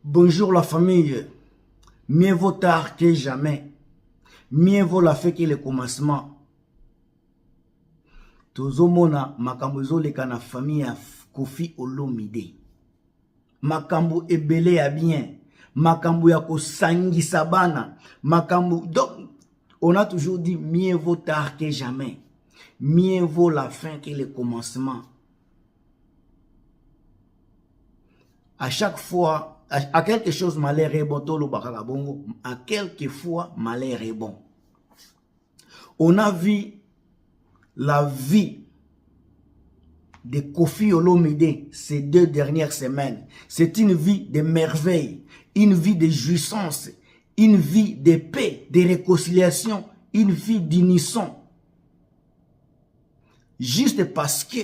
Bonjour la famille. Mieux vaut tard que jamais. Mieux vaut la fin que le commencement. Tozomona makambo ezoleka na famille ya Koffi Olomide. Makambo ebele ya bien. Makambo ya kosangisa bana. Makambo. Donc, on a toujours dit mieux vaut tard que jamais. Mieux vaut la fin que le commencement. À chaque fois, à quelque chose malheur est bon, à quelque fois malheur est bon. On a vu la vie de Koffi Olomide ces 2 dernières semaines. C'est une vie de merveille, une vie de jouissance, une vie de paix, de réconciliation, une vie d'unisson. Juste parce que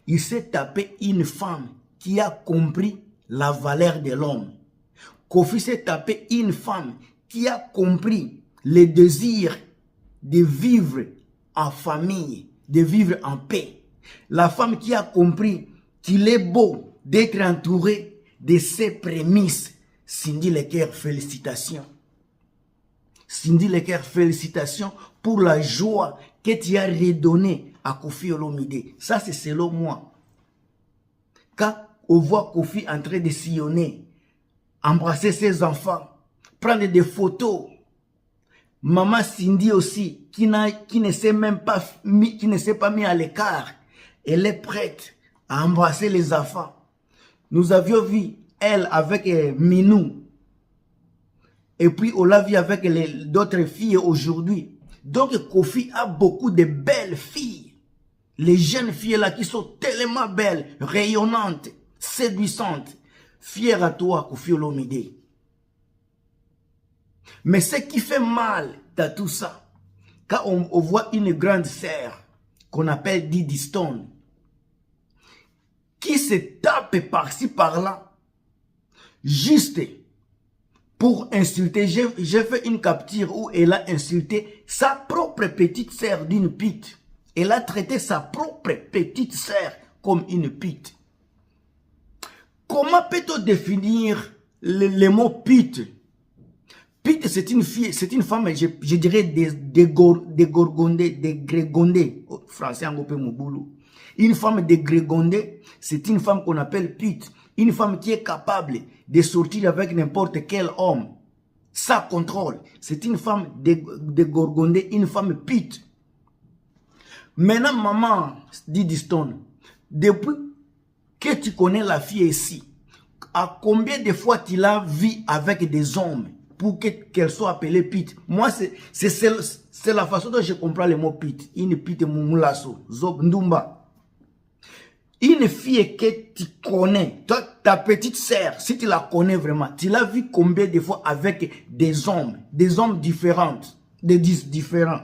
il s'est tapé une femme qui a compris la valeur de l'homme. Koffi s'est tapé une femme qui a compris le désir de vivre en famille, de vivre en paix. La femme qui a compris qu'il est beau d'être entouré de ses prémices. Cindy Lecker, félicitations. Cindy Lecker, félicitations pour la joie que tu as redonnée à Koffi Olomide. Ça, c'est selon moi. Quand on voit Koffi en train de sillonner, embrasser ses enfants, prendre des photos, maman Cindy aussi, qui ne s'est pas mis à l'écart, elle est prête à embrasser les enfants. Nous avions vu elle avec Minou. Et puis on l'a vu avec d'autres filles aujourd'hui. Donc Koffi a beaucoup de belles filles. Les jeunes filles là qui sont tellement belles, rayonnantes, séduisantes. Fier à toi, Koffi Olomide. Mais ce qui fait mal dans tout ça, quand on voit une grande sœur qu'on appelle Didi Stone, qui se tape par-ci par-là, juste pour insulter. J'ai fait une capture où elle a insulté sa propre petite sœur d'une pute. Elle a traité sa propre petite sœur comme une pute. Comment peut-on définir le mot pute? Pute, c'est une fille, c'est une femme, je dirais des gorgondés, des grégondés. Oh, français, on peut m'ouboulou. Une femme de grégondés, c'est une femme qu'on appelle pute. Une femme qui est capable de sortir avec n'importe quel homme. Sans contrôle. C'est une femme de gorgondés, une femme pute. Maintenant, maman, Didi Stone, depuis que tu connais la fille ici, à combien de fois tu l'as vu avec des hommes pour qu'elle soit appelée pute? Moi, c'est la façon dont je comprends le mot pute. Une pute moumulasso, zob ndumba. Une fille que tu connais, toi, ta petite sœur, si tu la connais vraiment, tu l'as vu combien de fois avec des hommes différents, différents,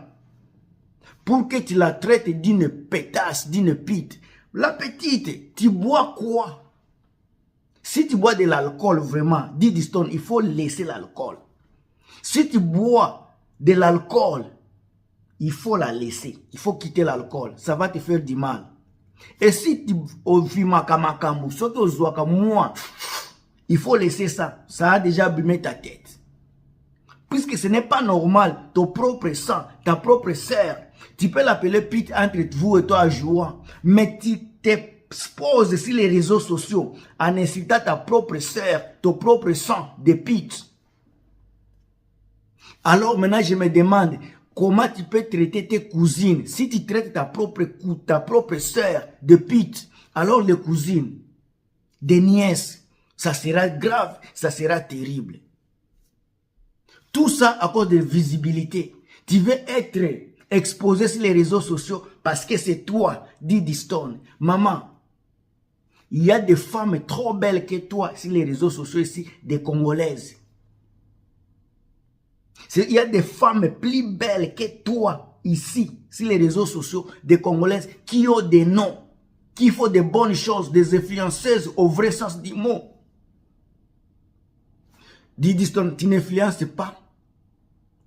pour que tu la traites d'une pétasse, d'une pute. La petite, tu bois quoi? Si tu bois de l'alcool vraiment, Didi Stone, il faut laisser l'alcool. Si tu bois de l'alcool, il faut la laisser. Il faut quitter l'alcool. Ça va te faire du mal. Et si tu il faut laisser ça. Ça a déjà abîmé ta tête. Puisque ce n'est pas normal, ton propre sang, ta propre sœur, tu peux l'appeler pute entre vous et toi à joie, mais tu t'exposes sur les réseaux sociaux en insultant ta propre sœur, ton propre sang de pute. Alors maintenant je me demande, comment tu peux traiter tes cousines? Si tu traites ta propre sœur de pute, alors les cousines, des nièces, ça sera grave, ça sera terrible. Tout ça à cause de visibilité. Tu veux être exposé sur les réseaux sociaux parce que c'est toi, Didi Stone. Maman, il y a des femmes trop belles que toi sur les réseaux sociaux ici, des Congolaises. Il y a des femmes plus belles que toi ici, sur les réseaux sociaux, des Congolaises qui ont des noms, qui font des bonnes choses, des influenceuses au vrai sens du mot. Didi Stone, tu n'influences pas.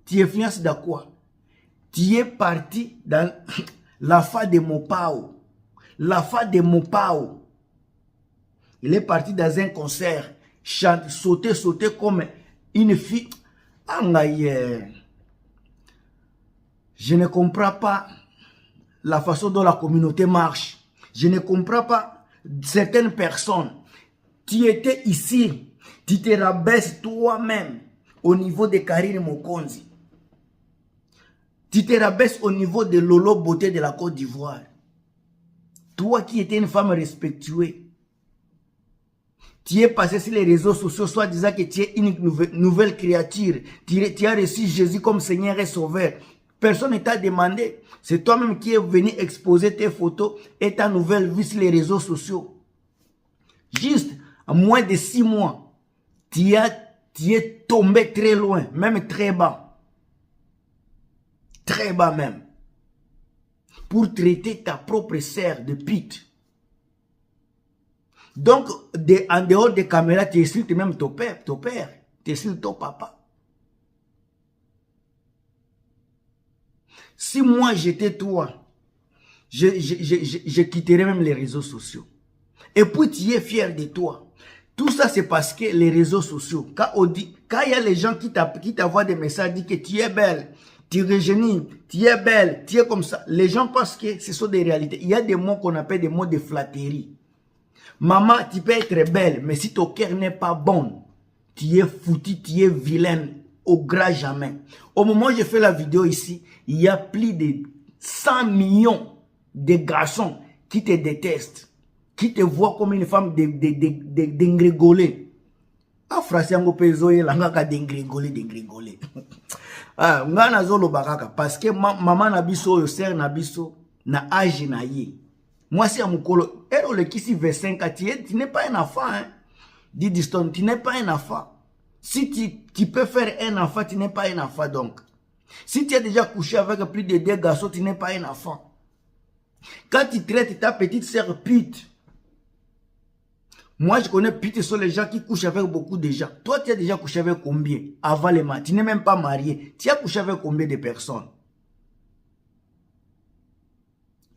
Tu influences dans quoi? Tu es parti dans la fa de Mopao. La fa de Mopao. Il est parti dans un concert. chanter, sauter comme une fille. Je ne comprends pas la façon dont la communauté marche. Je ne comprends pas certaines personnes. Tu étais ici, tu te rabaisses toi-même au niveau de Karine Mokonzi. Tu te rabaisses au niveau de Lolo Beauté de la Côte d'Ivoire. Toi qui étais une femme respectueuse. Tu es passé sur les réseaux sociaux, soit disant que tu es une nouvelle créature. Tu as reçu Jésus comme Seigneur et Sauveur. Personne ne t'a demandé. C'est toi-même qui es venu exposer tes photos et ta nouvelle vie sur les réseaux sociaux. Juste en moins de 6 mois, tu es tombé très loin, même très bas. Très bas même. Pour traiter ta propre sœur de pute. Donc, en dehors des caméras, tu insultes même ton père, tu insultes ton papa. Si moi j'étais toi, je quitterais même les réseaux sociaux. Et puis tu es fier de toi. Tout ça c'est parce que les réseaux sociaux, quand il y a les gens qui t'envoient des messages, disent que tu es belle, tu rejeunis, tu es belle, tu es comme ça. Les gens pensent que ce sont des réalités. Il y a des mots qu'on appelle des mots de flatterie. Maman, tu peux être belle, mais si ton cœur n'est pas bon, tu es foutu, tu es vilaine, au grand jamais. Au moment où je fais la vidéo ici, il y a plus de 100 millions de garçons qui te détestent, qui te voient comme une femme d'engrégolée. Ah, français, on peut dire d'engrégolée. Ah, ngana zolo bakaka, parce que maman nabiso, yo sœur nabiso, na âge na ye. Moi, c'est à Moukolo. Et le qui si 25 ans, tu n'es pas un enfant. Hein? Didi Stone, tu n'es pas un enfant. Si tu peux faire un enfant, tu n'es pas un enfant donc. Si tu as déjà couché avec plus de 2 garçons, tu n'es pas un enfant. Quand tu traites ta petite sœur pute, moi je connais pute, ce sont les gens qui couchent avec beaucoup de gens. Toi, tu as déjà couché avec combien avant les matchs? Tu n'es même pas marié. Tu as couché avec combien de personnes?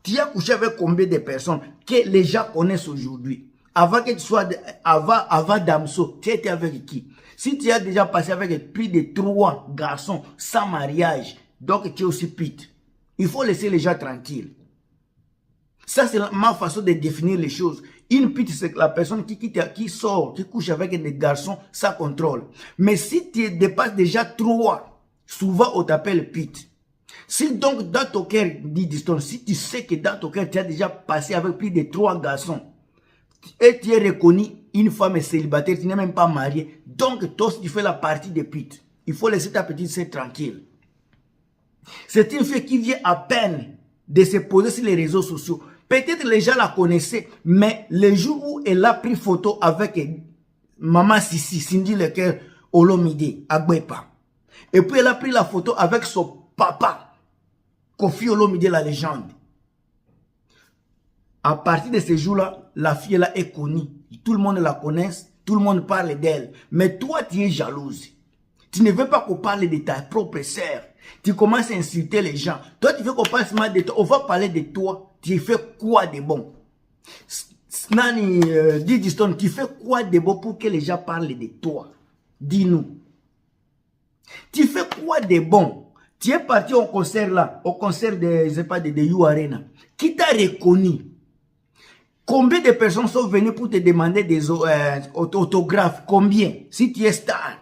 Tu as couché avec combien de personnes que les gens connaissent aujourd'hui? Avant que tu sois, avant Damso, tu étais avec qui? Si tu as déjà passé avec plus de 3 garçons sans mariage, donc tu es aussi pute. Il faut laisser les gens tranquilles. Ça, c'est ma façon de définir les choses. Une pute, c'est la personne qui sort, qui couche avec des garçons sans contrôle. Mais si tu dépasses déjà 3, souvent on t'appelle pute. Si donc dans ton cœur, dit Diston, si tu sais que dans ton cœur, tu as déjà passé avec plus de 3 garçons, et tu es reconnu une femme célibataire, tu n'es même pas marié, donc toi tu fais la partie des putes. Il faut laisser ta petite sœur tranquille. C'est une fille qui vient à peine de se poser sur les réseaux sociaux. Peut-être les gens la connaissaient, mais le jour où elle a pris photo avec Maman Sissi, Cindy Lecoeur, Olomide, Agbepa, et puis elle a pris la photo avec son papa, Kofi Olomide, la légende. À partir de ce jour-là, la fille là est connue. Tout le monde la connaît, tout le monde parle d'elle. Mais toi, tu es jalouse. Tu ne veux pas qu'on parle de ta propre sœur. Tu commences à insulter les gens. Toi, tu veux qu'on parle mal de toi. On va parler de toi. Tu fais quoi de bon? Nani, Didi Stone, tu fais quoi de bon pour que les gens parlent de toi? Dis-nous. Tu fais quoi de bon? Tu es parti au concert là, au concert de, je sais pas, de You Arena. Qui t'a reconnu? Combien de personnes sont venues pour te demander des autographes? Combien? Si tu es star,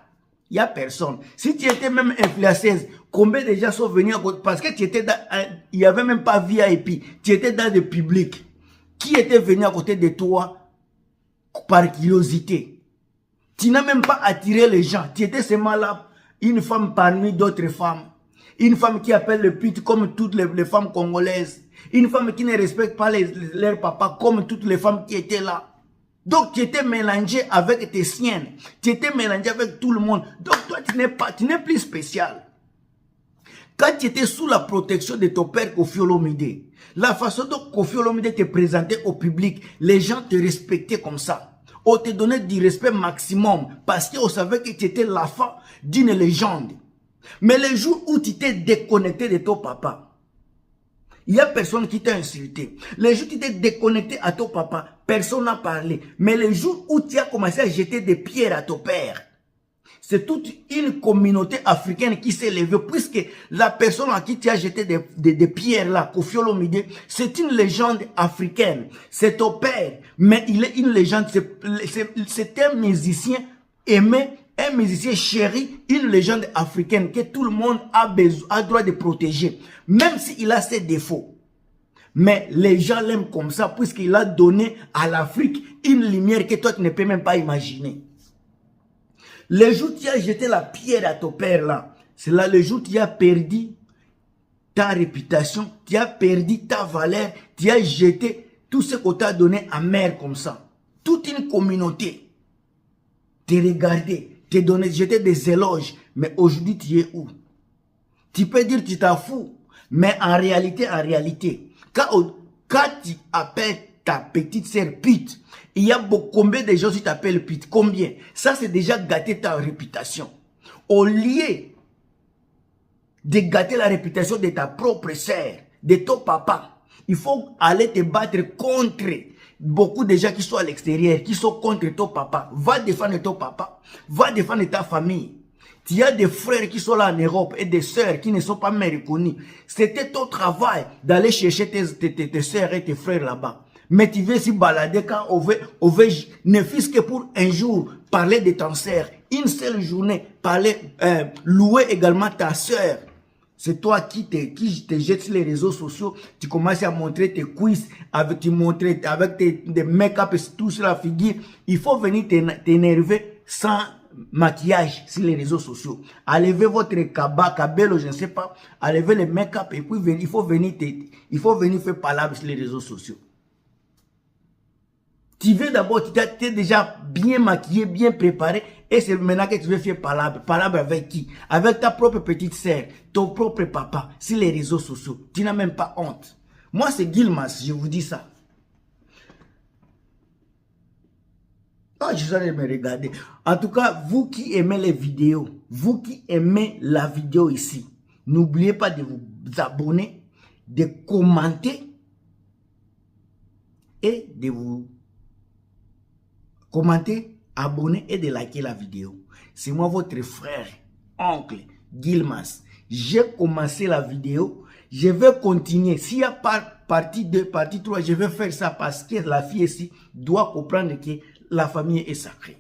il n'y a personne. Si tu étais même influenceuse, combien de gens sont venus? Parce que tu étais dans, il n'y avait même pas VIP. Tu étais dans le public. Qui était venu à côté de toi par curiosité? Tu n'as même pas attiré les gens. Tu étais seulement là, une femme parmi d'autres femmes. Une femme qui appelle le pute comme toutes les femmes congolaises. Une femme qui ne respecte pas leurs papas comme toutes les femmes qui étaient là. Donc tu étais mélangé avec tes siennes. Tu étais mélangé avec tout le monde. Donc toi tu n'es plus spécial. Quand tu étais sous la protection de ton père Kofi Olomide, la façon dont Kofi Olomide te présentait au public, les gens te respectaient comme ça. On te donnait du respect maximum parce qu'on savait que tu étais l'enfant d'une légende. Mais le jour où tu t'es déconnecté de ton papa, Il n'y a personne qui t'a insulté. Les jours où tu t'es déconnecté à ton papa, personne n'a parlé. Mais les jours où tu as commencé à jeter des pierres à ton père, c'est toute une communauté africaine qui s'est levée, puisque la personne à qui tu as jeté des pierres là, Koffi Olomide, c'est une légende africaine. C'est ton père, mais il est une légende. C'est un musicien aimé, un musicien chéri, une légende africaine que tout le monde a droit de protéger, même s'il a ses défauts. Mais les gens l'aiment comme ça, puisqu'il a donné à l'Afrique une lumière que toi tu ne peux même pas imaginer. Le jour où tu as jeté la pierre à ton père là, c'est là le jour où tu as perdu ta réputation, tu as perdu ta valeur, tu as jeté tout ce qu'on t'a donné à mer comme ça. Toute une communauté te regardait, te donnait, jeté des éloges, mais aujourd'hui tu es où? Tu peux dire que tu t'en fous, mais en réalité, quand tu appelles ta petite sœur Pete, il y a combien de gens qui t'appellent Pete? Combien? Ça, c'est déjà gâter ta réputation. Au lieu de gâter la réputation de ta propre sœur, de ton papa, il faut aller te battre contre beaucoup de gens qui sont à l'extérieur, qui sont contre ton papa. Va défendre ton papa, va défendre ta famille. Il y a des frères qui sont là en Europe et des sœurs qui ne sont pas même reconnus. C'était ton travail d'aller chercher tes sœurs et tes frères là-bas. Mais tu veux s'y balader quand on veut, ne fût-ce que pour un jour, parler de ton sœur. Une seule journée, louer également ta sœur. C'est toi qui te jettes sur les réseaux sociaux. Tu commences à montrer tes cuisses, avec des make-up et tout sur la figure. Il faut venir t'énerver sans maquillage sur les réseaux sociaux. Enlevez votre cabello, je ne sais pas. Enlevez les make-up et puis il faut venir faire palabre sur les réseaux sociaux. Tu veux d'abord, tu t'es déjà bien maquillé, bien préparé, et c'est maintenant que tu veux faire palabre. Palabre avec qui? Avec ta propre petite sœur, ton propre papa, sur les réseaux sociaux. Tu n'as même pas honte. Moi, c'est Gilmas, je vous dis ça. Ah, je suis en train de me regarder. En tout cas, vous qui aimez les vidéos, vous qui aimez la vidéo ici, n'oubliez pas de vous abonner, de commenter et de vous commenter, abonner et de liker la vidéo. C'est moi votre frère, oncle Gilmas. J'ai commencé la vidéo. Je vais continuer. S'il y a partie 2, partie 3, je vais faire ça parce que la fille ici doit comprendre que la famille est sacrée.